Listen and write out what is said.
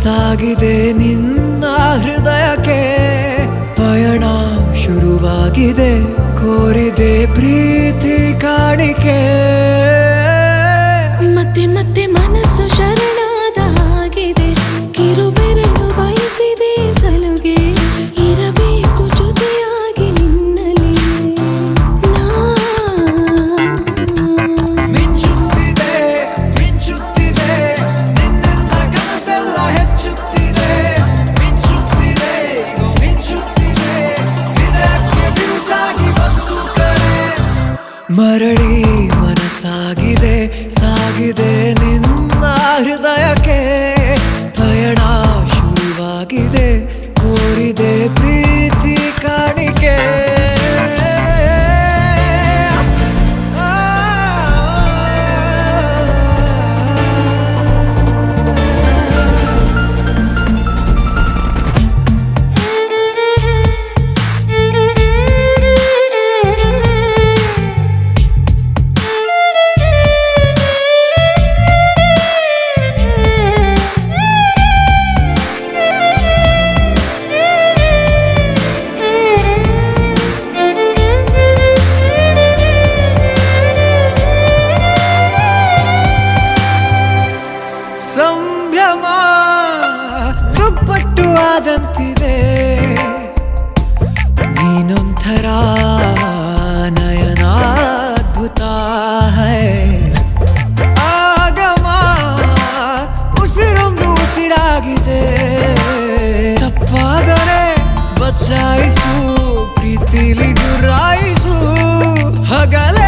ಸಾಗಿದೆ ನಿನ್ನ ಹೃದಯಕ್ಕೆ ಪಯಣ ಶುರುವಾಗಿದೆ ಕೋರಿದೆ ಪ್ರೀತಿ ಕಾಣಿಕೆ ಮತ್ತೆ ಮತ್ತೆ ಮನಸ್ಸು ಶರಣಾದ ಹಾಗಿದೆ ಕಿರುಬೆರಳು ಬಯಸಿದೆ ಸಲುಗೆ ಇರಬೇಕು ಜೊತೆಯಾಗಿ ನಿನ್ನಲ್ಲಿ ಮಿಂಚುತ್ತಿದೆ ಮಿಂಚುತ್ತಿದೆ ನಿನ್ನಿಂದ ಕನಸೆಲ್ಲ ಹೆಚ್ಚುತ್ತಿದೆ ಮಿಂಚುತ್ತಿದೆ ಮಿಂಚುತ್ತಿದೆ ಹೃದಯಕ್ಕೆ ಬಿರುಸಾಗಿ ಬಂತು ಕರೆ ಮರಳಿ ಮನಸ್ಸಾಗಿದೆ ಸಾಗಿದೆ ನಿನ್ನ ಹೃದಯಕ್ಕೆ ಪಯಣ ಶುರುವಾಗಿದೆ ಕೋರಿದೆ ಪ್ರೀತಿ ಕಾಣಿಕೆ ಸಂಭ್ರಮ ದುಪ್ಪಟ್ಟು ಆದಂತಿದೆ ನೀನೊಂಥರ ನಯನಾದ್ಭುತ ಹೈ ಆಗಮ ಉಸಿರೊಂದು ಉಸಿರಾಗಿದೆ ತಪ್ಪಾದರೆ ಬಚಾಯಿಸು ಪ್ರೀತಿಲಿ ಗುರಾಯಿಸು ಹಗಲ